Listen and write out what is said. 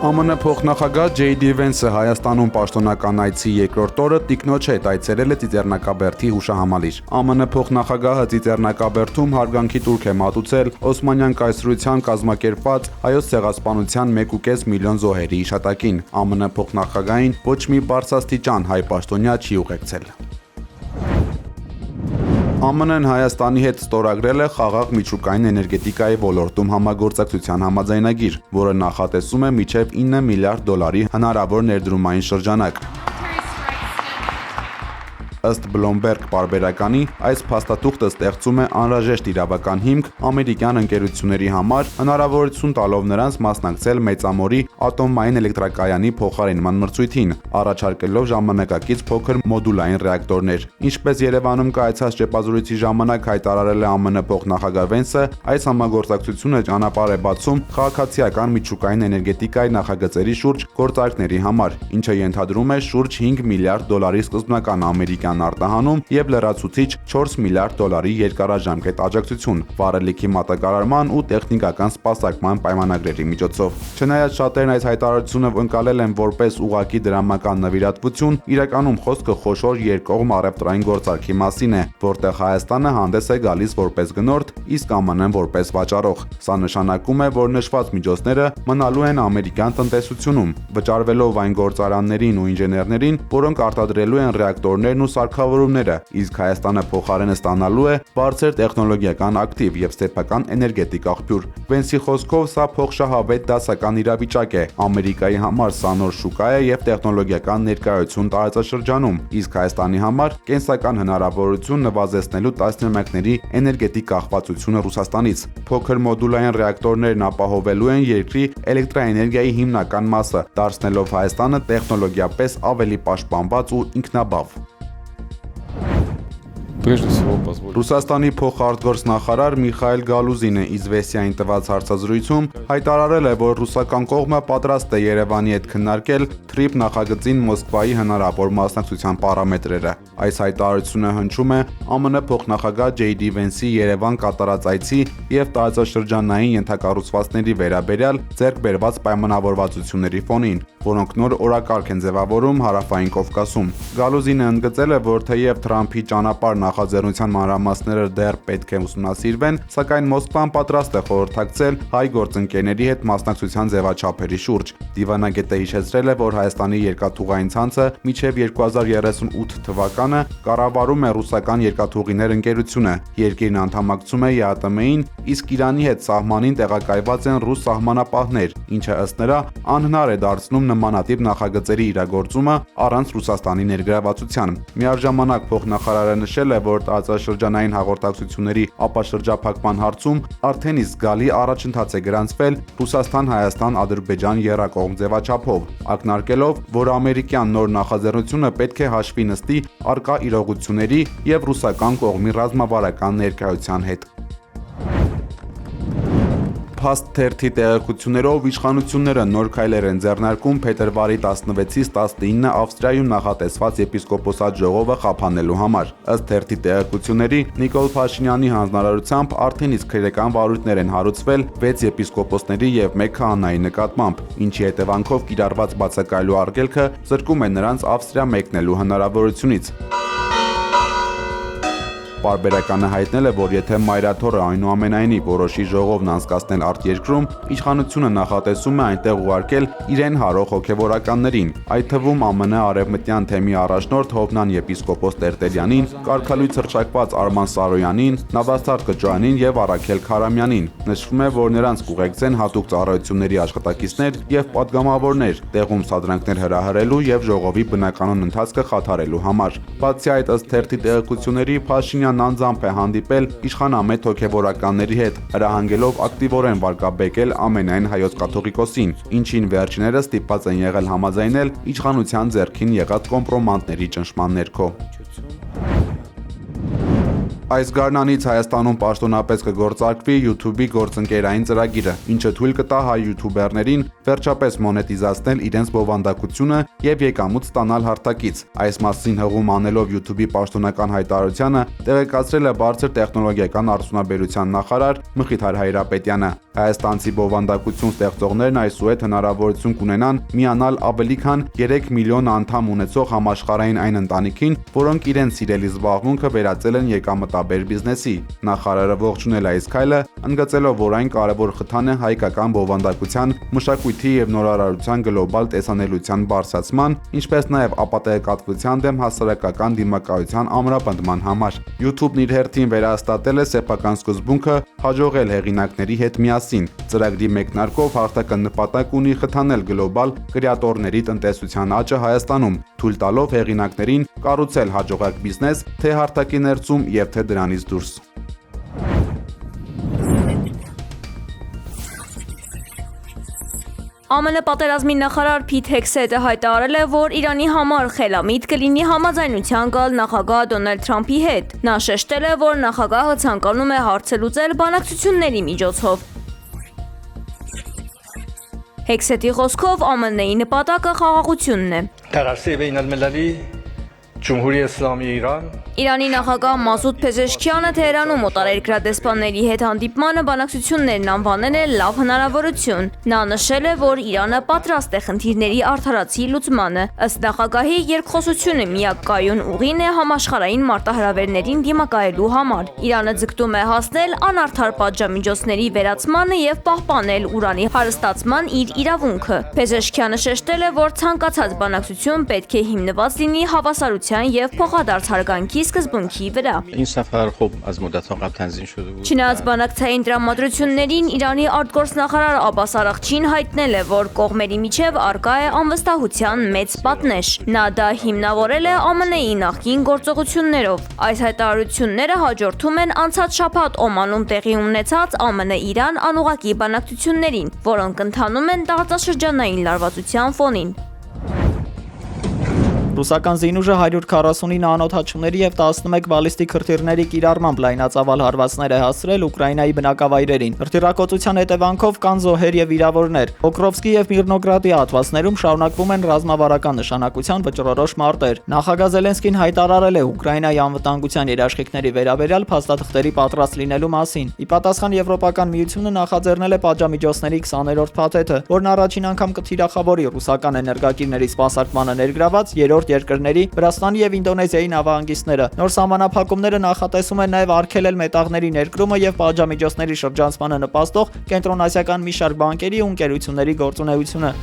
ԱՄՆ փոխնախագահ J.D. Vance-ը Հայաստանում պաշտոնական այցի երկրորդ օրը տիկնոջ հետ այցելել է Ծիծեռնակաբերդի հուշահամալիր։ ԱՄՆ փոխնախագահը Ծիծեռնակաբերդում հարգանքի տուրք է մատուցել Օսմանյան կայսրության կազմակերպված Հայոց ցեղասպանության 1.5 միլիոն զոհերի հիշատակին։ ԱՄՆ փոխնախագահին ոչ մի բարձրաստիճան հայ պաշտոնյա չի ուղեկցել։ ԱՄՆ-ն Հայաստանի հետ ստորագրել է խաղաղ միջուկային էներգետիկայի ոլորտում համագործակցության համաձայնագիր, որը նախատեսում է մինչև 9 միլիարդ դոլարի հնարավոր ներդրումային շրջանակ։ Ըստ Bloomberg պարբերականի, այս փաստաթուղթը ստեղծում է անհրաժեշտ իրավական հիմք ամերիկյան ընկերությունների համար, հնարավորություն տալով նրանց մասնակցել Մեծամորի ատոմային էլեկտրակայանի փոխարինման մրցույթին, առաջարկելով ժամանակակից փոքր մոդուլային ռեակտորներ։ Ինչպես Երևանում կայացած ճեպազրույցի ժամանակ հայտարարել է ԱՄՆ փոխնախագահ Վենսը, այս համագործակցությունը ճանապարհ է բացում քաղաքացիական միջուկային էներգետիկայի նախագծերի շուրջ գործարքների համար, ինչը ենթադրում է շուրջ 5 միլիարդ դոլարի սկզբնական ամերիկյան արտահանում եւ լրացուցիչ 4 միլիարդ դոլարի երկարաժամկետ աջակցություն վառելիքի մատակարարման ու տեխնիկական սպասարկման պայմանագրերի միջոցով։ Չնայած շատերն այս հայտարարությունը ընկալել են որպես ուղղակի դրամական նվիրատվություն, իրականում խոսքը խոշոր երկկողմ առևտրային գործարքի մասին է, որտեղ Հայաստանը հանդես է գալիս որպես գնորդ, իսկ ԱՄՆ-ն որպես վաճառող։ Սա նշանակում է, որ նշված միջոցները մնալու են ամերիկյան տնտեսությունում, վճարվելով այն գործարաններին ու ինժեներներին, որոնք արտադրելու են ռեակտորներն ու սարքավորումները, իսկ Հայաստանը փոխարենը ստանալու է բարձր տեխնոլոգիական ակտիվ եւ սեփական էներգետիկ աղբյուր։ Վենսի խոսքով սա փոխշահավետ դասական իրավիճակ է։ Ամերիկայի համար սա նոր շուկա է եւ տեխնոլոգիական ներկայություն տարածաշրջանում, իսկ Հայաստանի համար կենսական հնարավորություն նվազեցնելու տասնամյակների էներգետիկ կախվածությունը Ռուսաստանից։ Փոքր մոդուլային ռեակտորներն ապահովելու են երկրի էլեկտրաէներգիայի հիմնական մասը, դարձնելով Հայաստանը տեխնոլոգիապես ավելի պաշտպանված ու ինքնաբավ։ Ռուսաստանի փոխարտգործնախարար Միխայել Գալուզինը Իզվեստիային տված հարցազրույցում հայտարարել է, որ ռուսական կողմը պատրաստ է Երևանի հետ քննարկել TRIP նախագծին Մոսկվայի հնարավոր մասնակցության պարամետրերը։ Այս հայտարարությունը հնչում է ԱՄՆ փոխնախագահ J.D. Vance-ի Երևան կատարած այցի եւ տարածաշրջանային ենթակառուցվածքների վերաբերյալ ձեռք բերված պայմանավորվածությունների ֆոնին, որոնք նոր օրակարգ են ձևավորում Հարավային Կովկասում։ Գալուզինը ընդգծել է, որ թեև Թրամփի ճանապարհ նախաձեռնության մանրամասները դեռ պետք է ուսումնասիրվեն, սակայն Մոսկվան պատրաստ է խորհրդակցել հայ գործընկերների հետ մասնակցության ձևաչափերի շուրջ։ Դիվանագետը հիշեցրել է, որ Հայաստանի երկաթուղային ցանցը մինչև 2038 թվականը կառավարում է ռուսական երկաթուղիներ ընկերությունը։ Երկիրն անդամակցում է ԵԱՏՄ-ին, իսկ Իրանի հետ սահմանին տեղակայված են ռուս սահմանապահներ, ինչը ըստ նրա անհնար է դարձնում նմանատիպ նախագծերի իրագործումը առանց Ռուսաստանի ներգրավվածության։ Միաժամանակ փոխնախարարը նշել է, որ տարածաշրջանային հաղորդակցությունների ապաշրջափակման հարցում արդեն իսկ զգալի առաջընթաց է գրանցվել Ռուսաստան-Հայաստան-Ադրբեջան եռակողմ ձևաչափով, ակնարկելով, որ ամերիկյան նոր նախաձեռնությունը պետք է հաշվի նստի առկա իրողությունների եւ ռուսական կողմի ռազմավարական ներկայության հետ։ Փաստ թերթի տեղեկություններով իշխանությունները նոր քայլեր են ձեռնարկում փետրվարի 16-ից 19 Ավստրիայում նախատեսված եպիսկոպոսատ ժողովը խափանելու համար։ Ըստ թերթի տեղեկությունների, Նիկոլ Փաշինյանի հանձնարարությամբ արդեն իսկ քրեական վարույթներ են հարուցվել 6 եպիսկոպոսների եւ 1 քահանայի նկատմամբ, ինչի հետևանքով կիրառված բացակայելու արգելքը զրկում է նրանց Ավստրիա մեկնելու հնարավորությունից։ Պարբերականը հայտնել է, որ եթե Մայրաթորը այնուամենայնիվ որոշի ժողովն անցկացնել արտերկրում, իշխանությունը նախատեսում է այնտեղ ուղարկել իրեն հարող հոգևորականներին, այդ թվում ԱՄՆ արևմտյան թեմի առաջնորդ Հովնան եպիսկոպոս Տերտերյանին, կարգալույց հռչակված Արման Սարոյանին, Նավաստար Կճոյանին եւ Արաքել Քարամյանին։ Նշվում է, որ նրանց կուղեկցեն հատուկ ծառայությունների աշխատակիցներ եւ падգամավորներ, տեղում սադրանքներ հրահրելու եւ ժողովի բնականոն ընթացքը խաթարելու համար։ Բացի այդ, ըստ թերթի տեղեկությունների, Փաշինյանն անձամբ է հանդիպել իշխանամետ հոգևորականների հետ, հրահանգելով ակտիվորեն վարկաբեկել ամենայն հայոց կաթողիկոսին, ինչին վերջիններս ստիպված են եղել համաձայնել իշխանության ձեռքին եղած կոմպրոմանտների ճնշման ներքո։ Այս գարնանից Հայաստանում պաշտոնապես կգործարկվի YouTube-ի գործընկերային ծրագիրը, ինչը թույլ կտա հայ յութուբերներին վերջապես մոնետիզացնել իրենց բովանդակությունը եւ եկամուտ ստանալ հարթակից։ Այս մասին հղում անելով YouTube-ի պաշտոնական հայտարարությանը տեղեկացրել է բարձր տեխնոլոգիական արդյունաբերության նախարար Մխիթար Հայրապետյանը։ Հայաստանցի բովանդակություն ստեղծողներն այսուհետ հնարավորություն կունենան միանալ ավելի քան 3 միլիոն անդամ ունեցող համաշխարհային այն ընտանիքին, որոնք իրենց սիրելի զբաղմունքը վերածել են եկամտաբեր բիզնեսի։ Նախարարը ողջունել է այս քայլը, ընդգծելով, որ այն կարևոր խթան է հայկական բովանդակության, մշակույթի եւ նորարարության գլոբալ տեսանելիության բարձրացման, ինչպես նաեւ ապատեգատվության դեմ հասարակական դիմակայության ամրապնդման համար։ YouTube-ն իր հերթին վերահաստատել է սեփական սկզբունքը հաջողել հեղինակների հետ միասին։ Ծրագրի մեկնարկով հարթակը նպատակ ունի խթանել գլոբալ կրեատորների տնտեսության աճը Հայաստանում, թույլ տալով հեղինակներին կառուցել հաջողակ բիզնես թե հարթակի ներսում եւ թե դրանից դուրս։ ԱՄՆ պատերազմի նախարար Փիթ Հեքսեթը հայտարարել է, որ Իրանի համար խելամիտ կլինի համաձայնության գալ նախագահ Դոնալդ Թրամփի հետ։ Նա շեշտել է, որ նախագահը ցանկանում է հարցը լուծել բանակցությունների միջոցով։ Հեքսեթի խոսքով ԱՄՆ-ի նպատակը խաղաղությունն է։ Իրանի նախագահ Մասուդ Փեզեշքյանը Թեհրանում օտարերկրյա դեսպանների հետ հանդիպմանը բանակցություններն անվանել է լավ հնարավորություն։ Նա նշել է, որ Իրանը պատրաստ է խնդիրների արդարացի լուծմանը։ Ըստ նախագահի, երկխոսությունը միակ կայուն ուղին է համաշխարհային մարտահրավերներին դիմակայելու համար։ Իրանը ձգտում է հասնել անարդար պատժամիջոցների վերացմանը եւ պահպանել ուրանի հարստացման իր իրավունքը։ Փեզեշքյանը շեշտել է, որ ցանկացած բանակցություն պետք է հիմնված լինի հավասարության եւ փոխադարձ հարգանքի սկզբունքի վրա։ Չնայած բանակցային տրամադրություններին, Իրանի արտգործնախարար Աբբաս Արաղչին հայտնել է, որ կողմերի միջև առկա է անվստահության մեծ պատնեշ։ Նա դա հիմնավորել է ԱՄՆ-ի նախկին գործողություններով։ Այս հայտարարությունները հաջորդում են անցած շաբաթ Օմանում տեղի ունեցած ԱՄՆ-Իրան անուղղակի բանակցություններին, որոնք ընթանում են տարածաշրջանային լարվածության ֆոնին։ Ռուսական զինուժը 149 անօդաչուների եւ 11 բալիստիկ հրթիռների կիրառմամբ լայնածավալ հարվածներ է հասցրել Ուկրաինայի բնակավայրերին։ Հրթիռակոծության հետևանքով կան զոհեր եւ վիրավորներ։ Պոկրովսկի եւ Միրնոգրադի հատվածներում շարունակվում են ռազմավարական նշանակության վճռորոշ մարտեր։ Նախագահ Զելենսկին հայտարարել է Ուկրաինայի անվտանգության երաշխիքների վերաբերյալ փաստաթղթերի պատրաստ լինելու մասին։ Ի պատասխան Եվրոպական միությունը նախաձեռնել է պատժամիջոցների 20-րդ փաթեթը, որն առաջին անգամ կթիրախավորի ռուսական էներգակիրների սպասարկմանը ներգրաված երրորդ երկրների Վրաստանի եւ Ինդոնեզիայի նավահանգիստները։ Նոր սահմանափակումները նախատեսում են նաեւ արգելել մետաղների ներկրումը եւ պատժամիջոցների շրջանցմանը նպաստող կենտրոնասիական մի շարք բանկերի ու ընկերությունների գործունեությունը։